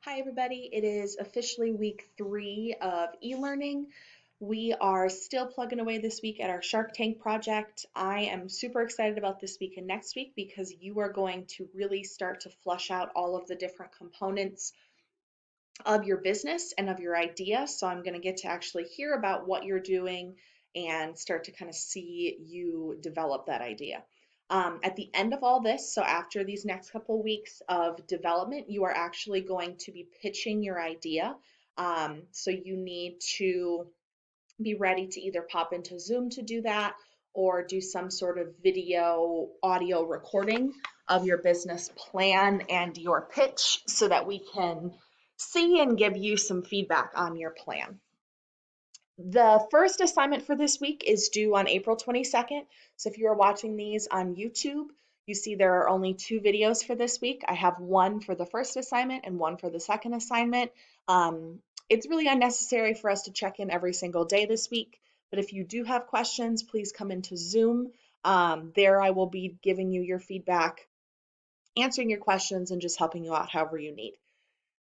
Hi, everybody. It is officially week 3 of e-learning. We are still plugging away this week at our Shark Tank project. I am super excited about this week and next week because you are going to really start to flush out all of the different components of your business and of your idea. So I'm going to get to actually hear about what you're doing and start to kind of see you develop that idea. At the end of all this, so after these next couple weeks of development, you are actually going to be pitching your idea. So you need to be ready to either pop into Zoom to do that or do some sort of video audio recording of your business plan and your pitch so that we can see and give you some feedback on your plan. The first assignment for this week is due on April 22nd. So if you are watching these on YouTube, you see there are only 2 videos for this week. I have one for the first assignment and one for the second assignment. It's really unnecessary for us to check in every single day this week, but if you do have questions, please come into Zoom. There I will be giving you your feedback, answering your questions, and just helping you out however you need.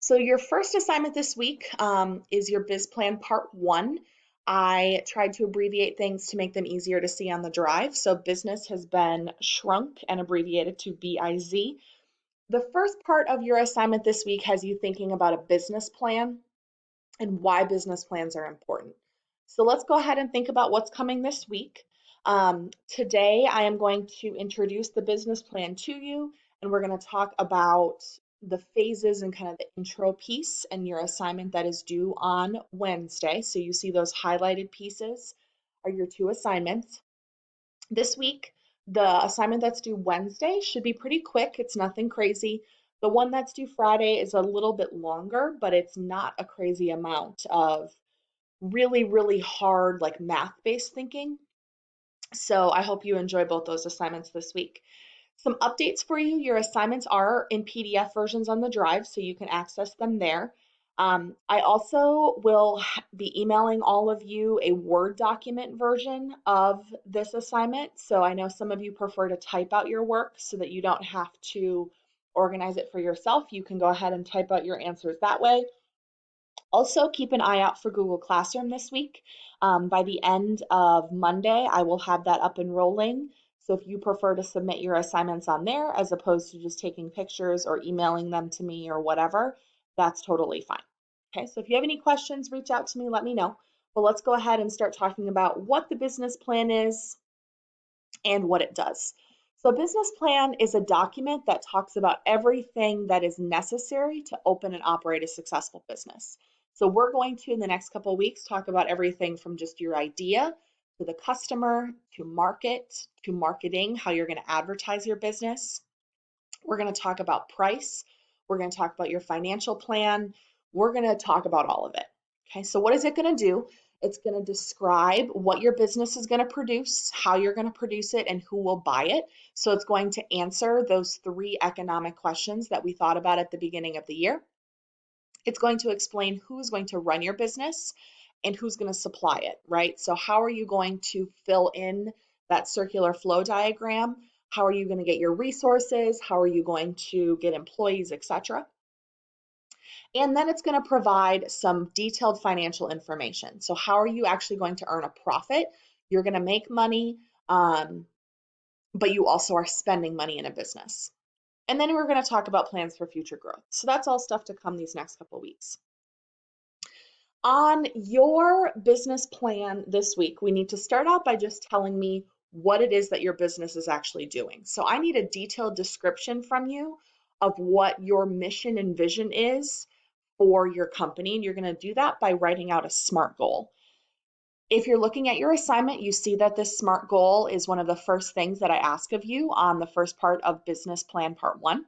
So your first assignment this week is your Biz Plan Part 1. I tried to abbreviate things to make them easier to see on the drive. So business has been shrunk and abbreviated to BIZ. The first part of your assignment this week has you thinking about a business plan and why business plans are important. So let's go ahead and think about what's coming this week. Today, I am going to introduce the business plan to you, and we're going to talk about the phases and kind of the intro piece and your assignment that is due on Wednesday. So you see those highlighted pieces are your 2 assignments. This week, the assignment that's due Wednesday should be pretty quick. It's nothing crazy. The one that's due Friday is a little bit longer, but it's not a crazy amount of really, really hard, like math-based thinking. So I hope you enjoy both those assignments this week. Some updates for you. Your assignments are in PDF versions on the drive, so you can access them there. I also will be emailing all of you a Word document version of this assignment. So I know some of you prefer to type out your work so that you don't have to organize it for yourself. You can go ahead and type out your answers that way. Also, keep an eye out for Google Classroom this week. By the end of Monday, I will have that up and rolling. So if you prefer to submit your assignments on there as opposed to just taking pictures or emailing them to me or whatever, that's totally fine. Okay, so if you have any questions, reach out to me, let me know. But let's go ahead and start talking about what the business plan is and what it does. So a business plan is a document that talks about everything that is necessary to open and operate a successful business. So we're going to, in the next couple of weeks, talk about everything from just your idea to the customer, to market, to marketing, how you're going to advertise your business. We're going to talk about price. We're going to talk about your financial plan. We're going to talk about all of it. Okay, so what is it going to do? It's going to describe what your business is going to produce, how you're going to produce it, and who will buy it. So it's going to answer those 3 economic questions that we thought about at the beginning of the year. It's going to explain who's going to run your business and who's going to supply it, right? So how are you going to fill in that circular flow diagram? How are you going to get your resources? How are you going to get employees, etc.? And then it's going to provide some detailed financial information. So how are you actually going to earn a profit? You're going to make money, but you also are spending money in a business. And then we're going to talk about plans for future growth. So that's all stuff to come these next couple weeks. On your business plan this week, we need to start out by just telling me what it is that your business is actually doing. So I need a detailed description from you of what your mission and vision is for your company. And you're going to do that by writing out a SMART goal. If you're looking at your assignment, you see that this SMART goal is one of the first things that I ask of you on the first part of Business Plan Part 1.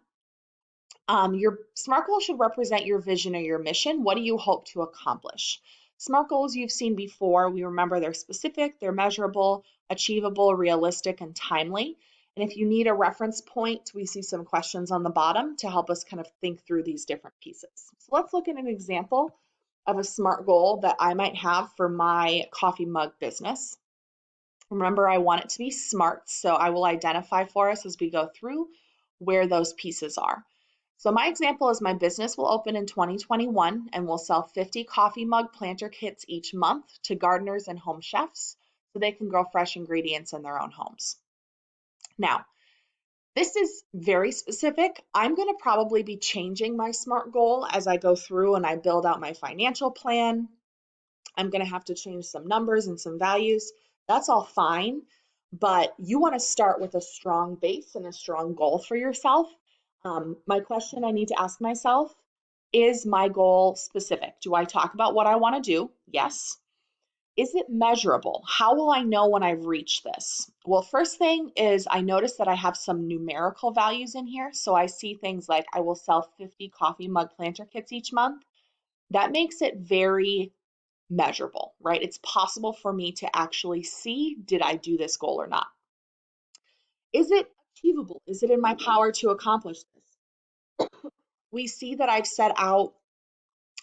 Your SMART goal should represent your vision or your mission. What do you hope to accomplish? SMART goals you've seen before. We remember they're specific, they're measurable, achievable, realistic, and timely. And if you need a reference point, we see some questions on the bottom to help us kind of think through these different pieces. So let's look at an example of a SMART goal that I might have for my coffee mug business. Remember, I want it to be SMART, so I will identify for us as we go through where those pieces are. So my example is my business will open in 2021 and we'll sell 50 coffee mug planter kits each month to gardeners and home chefs so they can grow fresh ingredients in their own homes. Now, this is very specific. I'm going to probably be changing my SMART goal as I go through and I build out my financial plan. I'm going to have to change some numbers and some values. That's all fine, but you want to start with a strong base and a strong goal for yourself. My question I need to ask myself, is my goal specific? Do I talk about what I want to do? Yes. Is it measurable? How will I know when I've reached this? Well, first thing is I notice that I have some numerical values in here. So I see things like I will sell 50 coffee mug planter kits each month. That makes it very measurable, right? It's possible for me to actually see, did I do this goal or not? Is it achievable? Is it in my power to accomplish this? We see that I've set out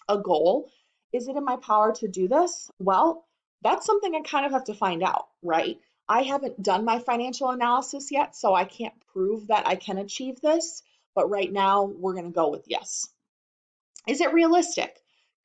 a goal. Is it in my power to do this? Well, that's something I kind of have to find out, right? I haven't done my financial analysis yet, so I can't prove that I can achieve this, but right now we're going to go with yes. Is it realistic?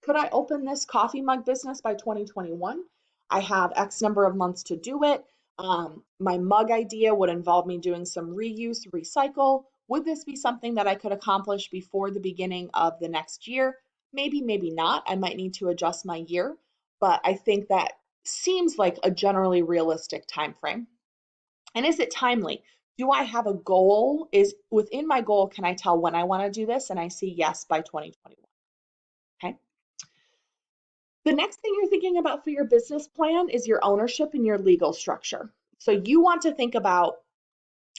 Could I open this coffee mug business by 2021? I have X number of months to do it. My mug idea would involve me doing some reuse, recycle. Would this be something that I could accomplish before the beginning of the next year? Maybe, maybe not. I might need to adjust my year, but I think that seems like a generally realistic time frame. And is it timely? Do I have a goal? Is within my goal, can I tell when I want to do this? And I see yes by 2021. Okay. The next thing you're thinking about for your business plan is your ownership and your legal structure. So you want to think about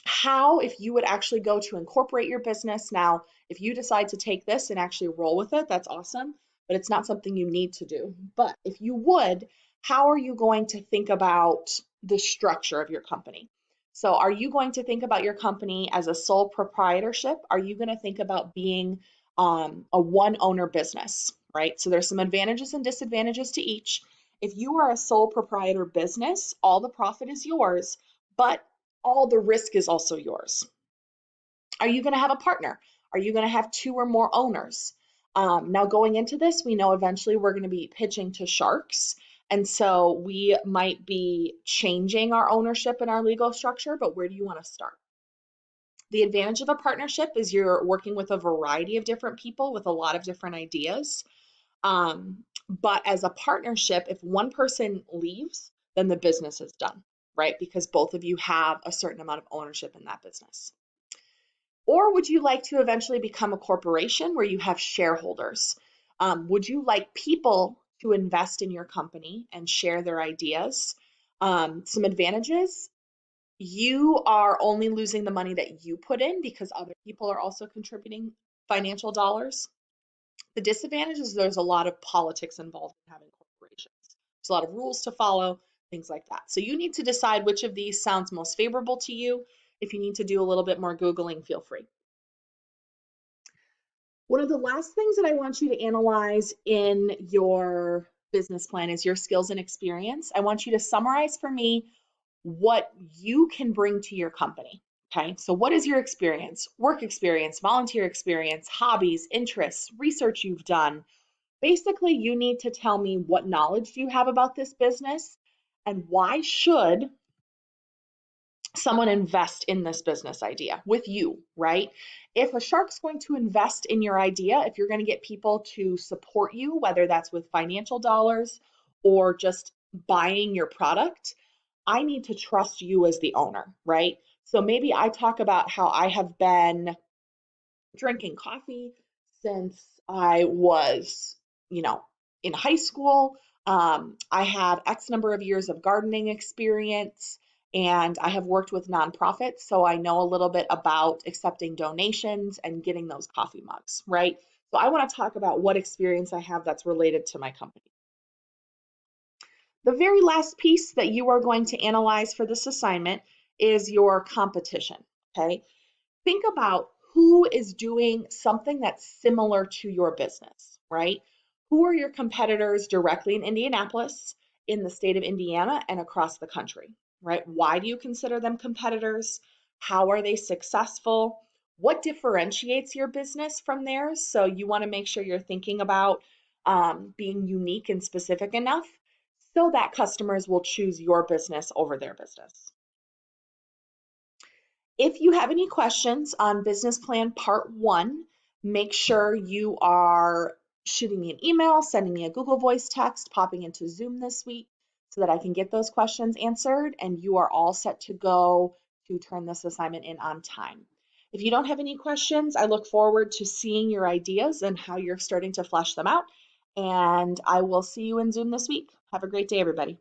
how, if you would actually go to incorporate your business. Now, if you decide to take this and actually roll with it, that's awesome, but it's not something you need to do. But if you would, how are you going to think about the structure of your company? So are you going to think about your company as a sole proprietorship? Are you going to think about being a one owner business, right? So there's some advantages and disadvantages to each. If you are a sole proprietor business, all the profit is yours, but all the risk is also yours. Are you going to have a partner? Are you going to have two or more owners? Now, going into this, we know eventually we're going to be pitching to sharks. And so we might be changing our ownership and our legal structure, but where do you want to start? The advantage of a partnership is you're working with a variety of different people with a lot of different ideas. But as a partnership, if one person leaves, then the business is done, right? Because both of you have a certain amount of ownership in that business. Or would you like to eventually become a corporation where you have shareholders? Would you like people to invest in your company and share their ideas? Some advantages: you are only losing the money that you put in because other people are also contributing financial dollars. The disadvantage is there's a lot of politics involved in having corporations. There's a lot of rules to follow, things like that. So you need to decide which of these sounds most favorable to you. If you need to do a little bit more Googling, feel free. One of the last things that I want you to analyze in your business plan is your skills and experience. I want you to summarize for me what you can bring to your company. Okay, so what is your experience, work experience, volunteer experience, hobbies, interests, research you've done? Basically, you need to tell me what knowledge do you have about this business and why should someone invest in this business idea with you, right? If a shark's going to invest in your idea, if you're going to get people to support you, whether that's with financial dollars or just buying your product, I need to trust you as the owner, right? So maybe I talk about how I have been drinking coffee since I was, you know, in high school. I have X number of years of gardening experience and I have worked with nonprofits, so I know a little bit about accepting donations and getting those coffee mugs, right? So I want to talk about what experience I have that's related to my company. The very last piece that you are going to analyze for this assignment is your competition, okay? Think about who is doing something that's similar to your business, right? Who are your competitors directly in Indianapolis, in the state of Indiana, and across the country, right? Why do you consider them competitors? How are they successful? what differentiates your business from theirs. So you want to make sure you're thinking about being unique and specific enough so that customers will choose your business over their business. If you have any questions on business plan part one, make sure you are shooting me an email, sending me a Google Voice text, popping into Zoom this week so that I can get those questions answered and you are all set to go to turn this assignment in on time. If you don't have any questions, I look forward to seeing your ideas and how you're starting to flesh them out. And I will see you in Zoom this week. Have a great day, everybody.